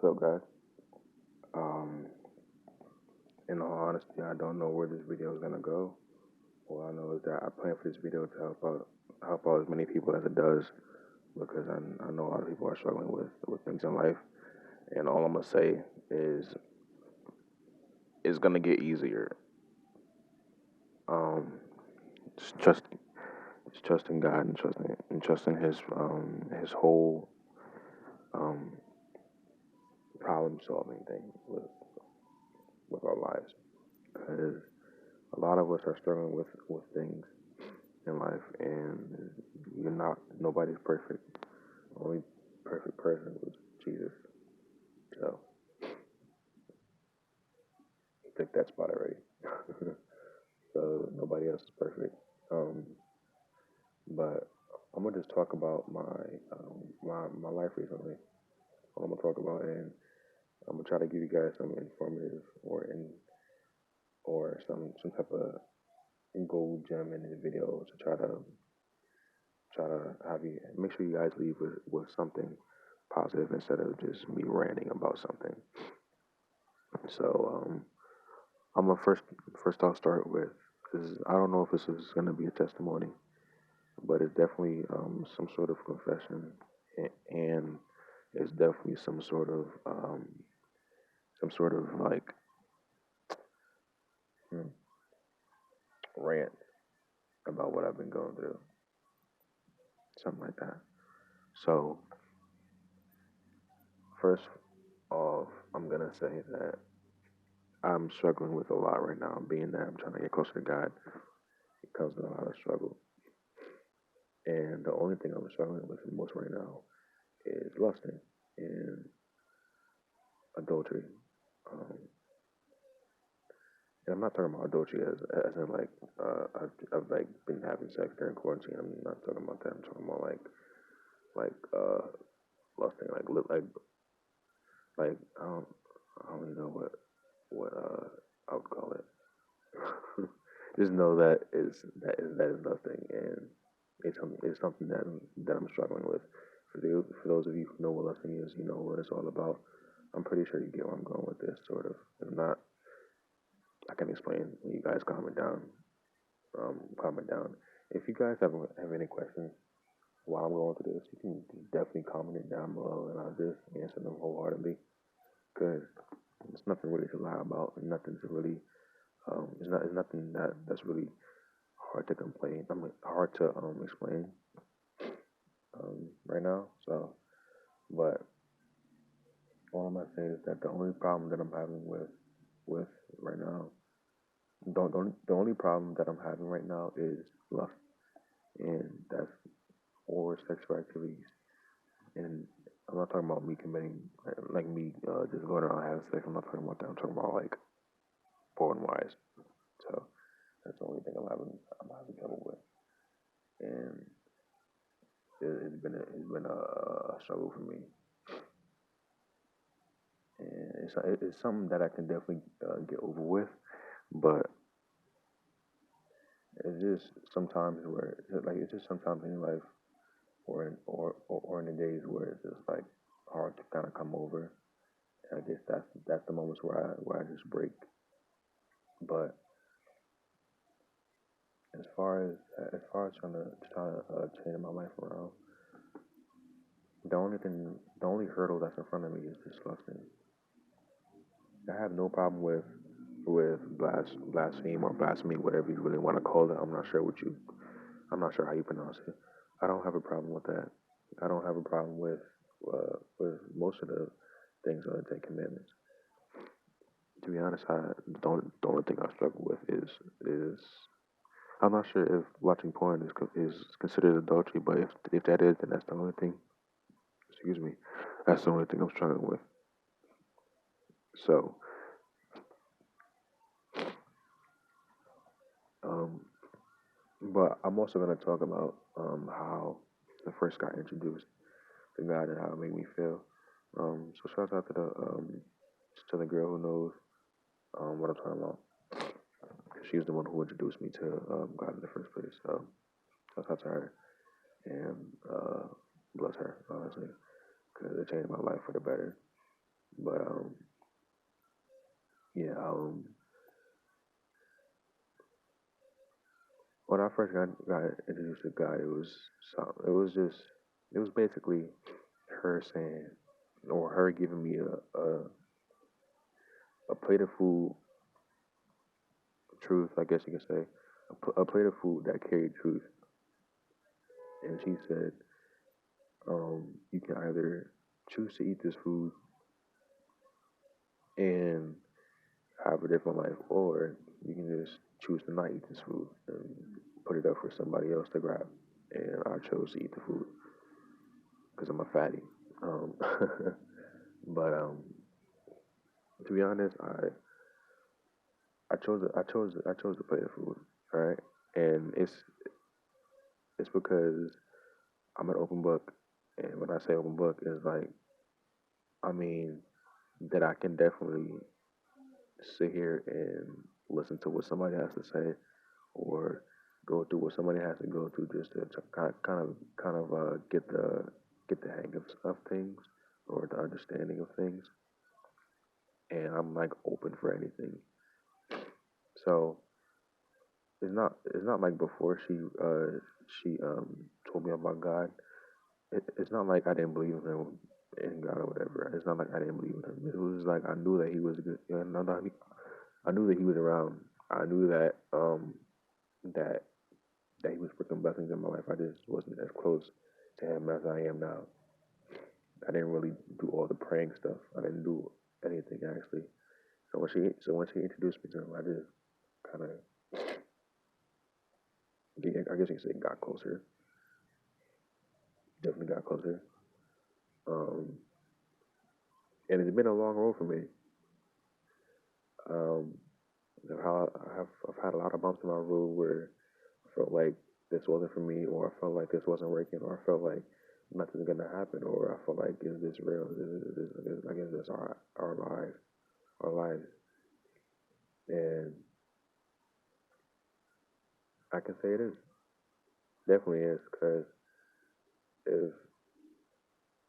What's up, guys? Um, in all honesty, I don't know where this video is gonna go. All I know is that I plan for this video to help out as many people as it does, because I know a lot of people are struggling with things in life, and all I'm gonna say is it's gonna get easier. Um, just trusting God and trusting His whole um problem solving thing with our lives, because a lot of us are struggling with things in life, and nobody's perfect. The only perfect person was Jesus. So he took that spot already. So nobody else is perfect. Um, but I'm gonna just talk about my life recently. What I'm gonna talk about, and I'm gonna try to give you guys some informative or some type of gold gem in this video to try to have you make sure you guys leave with something positive instead of just me ranting about something. So I'm gonna first I'll start with is I don't know if this is gonna be a testimony, but it's definitely some sort of confession, and it's definitely some sort of like hmm, rant about what I've been going through, something like that. So first off, I'm gonna say that I'm struggling with a lot right now. Being that I'm trying to get closer to God, it comes with a lot of struggle. And the only thing I'm struggling with the most right now is lusting and adultery. Um, and I'm not talking about adultery as in like I've like been having sex during quarantine. I'm not talking about that. I'm talking about like lusting, like I don't even know what I would call it. Just know that is lusting, and it's something that I'm struggling with. For those of you who know what lusting is, you know what it's all about. I'm pretty sure you get where I'm going with this, sort of. If not, I can explain when you guys comment down. Comment down. If you guys have any questions while I'm going through this, you can definitely comment it down below, and I'll just answer them wholeheartedly. Because there's nothing really to lie about, and nothing to really it's nothing that's really hard to complain. I mean, hard to explain right now. So, but all I'm gonna say is that the only problem that I'm having with right now, the only problem that I'm having right now is lust, and that's or sexual activities. And I'm not talking about me committing like me just going around having sex. I'm not talking about that. I'm talking about like porn wise. So that's the only thing I'm having trouble with, and it's been a struggle for me, and it's something that I can definitely get over with, but it's just sometimes where it's just sometimes in life or in the days where it's just like hard to kind of come over. And I guess that's the moments where I just break. But as far as trying to change my life around, the only hurdle that's in front of me is just lusting. I have no problem with blaspheme or blasphemy, whatever you really want to call it. I'm not sure how you pronounce it. I don't have a problem with that. I don't have a problem with most of the things on the Ten Commandments. To be honest, the only thing I struggle with is I'm not sure if watching porn is considered adultery, but if that is, then that's the only thing. Excuse me, that's the only thing I'm struggling with. So, um, but I'm also gonna talk about how I first got introduced to God and how it made me feel. So shout out to the girl who knows what I'm talking about. She's the one who introduced me to God in the first place. So shout out to her, and bless her honestly, because it changed my life for the better. But yeah, when I first got introduced to God, it was just it was basically her saying or her giving me a plate of food, truth, I guess you could say, a plate of food that carried truth, and she said, you can either choose to eat this food and have a different life, or you can just choose to not eat this food and put it up for somebody else to grab. And I chose to eat the food because I'm a fatty. Um, but to be honest, I chose to play the food. All right, and it's because I'm an open book, and when I say open book, is like I mean that I can definitely sit here and listen to what somebody has to say, or go through what somebody has to go through just to kind of get the hang of things or the understanding of things. And I'm like open for anything. So it's not like before she told me about God. It's not like I didn't believe in him in God or whatever. It's not like I didn't believe in him. It was like I knew that he was good. I knew that he was around. I knew that that he was bringing blessings in my life. I just wasn't as close to him as I am now. I didn't really do all the praying stuff. I didn't do anything actually. So when she introduced me to him, I just kind of, I guess you could say, got closer. Definitely got closer. Um, and it's been a long road for me. Um, I've had a lot of bumps in my road where I felt like this wasn't for me, or I felt like this wasn't working, or I felt like nothing's gonna happen, or I felt like is this real? I guess this our lives, and I can say it is definitely is because if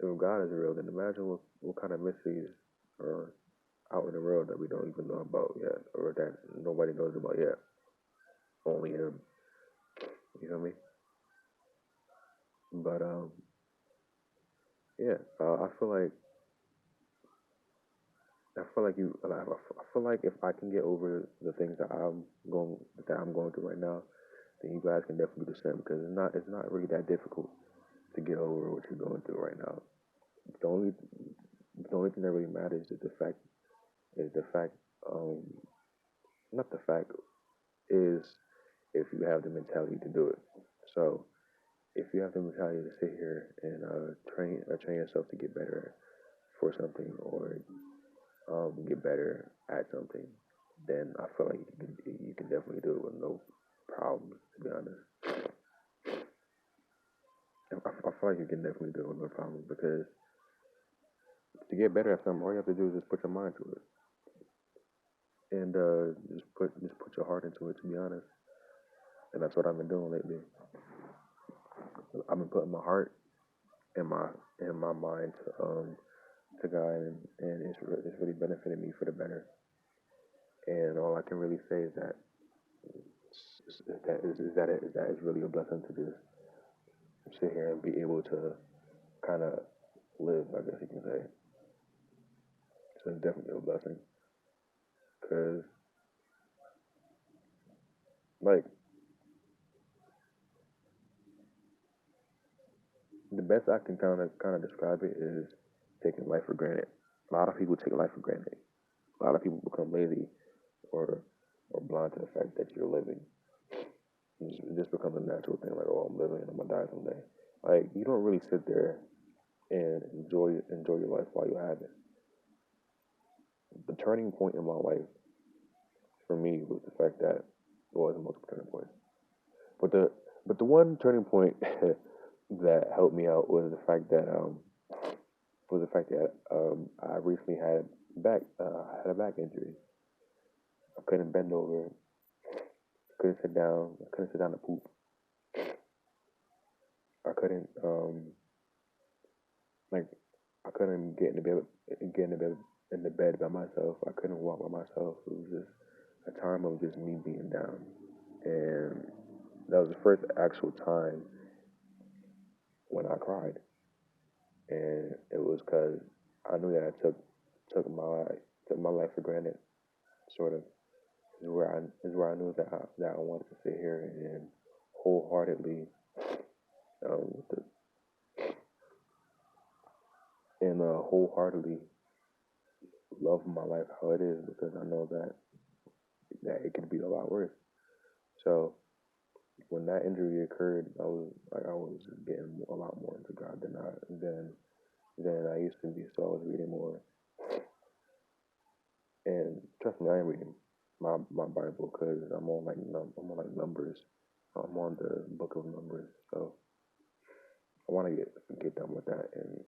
if God is real, then imagine what kind of mysteries are out in the world that we don't even know about yet, or that nobody knows about yet. Only Him. You know me? But yeah, I feel like I feel like if I can get over the things that I'm going through right now, then you guys can definitely do the same because it's not really that difficult to get over what you're going through right now. The only the only thing that really matters is the fact um not the fact is if you have the mentality to do it. So if you have the mentality to sit here and train yourself to get better for something or get better at something, then I feel like you can definitely do it with no problems. To be honest, I feel like you can definitely do it with no problems because to get better at something, all you have to do is just put your mind to it and just put your heart into it. To be honest, and that's what I've been doing lately. I've been putting my heart and my mind to God, and it's really benefited me for the better. And all I can really say is that is that it's really a blessing to just sit here and be able to kind of live, I guess you can say. So it's definitely a blessing because like the best I can kind of describe it is taking life for granted. A lot of people take life for granted. A lot of people become lazy or blind to the fact that you're living. It just becomes a natural thing, like, oh, I'm living and I'm gonna die someday. Like you don't really sit there and enjoy your life while you have it. The turning point in my life for me was the fact that well, it was multiple turning points, but the one turning point that helped me out was the fact that I recently had a back injury. I couldn't bend over, couldn't sit down, I couldn't sit down to poop. I couldn't like I couldn't get in the bed by myself. I couldn't walk by myself. It was just a time of just me being down, and that was the first actual time when I cried, and it was because I knew that I took my life for granted. Sort of is where I knew that I wanted to sit here and wholeheartedly um, wholeheartedly love my life how it is because I know that it could be a lot worse. So when that injury occurred, I was getting a lot more into God than I used to be. So I was reading more, and trust me, I am reading my Bible because I'm on like Numbers. I'm on the book of Numbers, so I want to get done with that and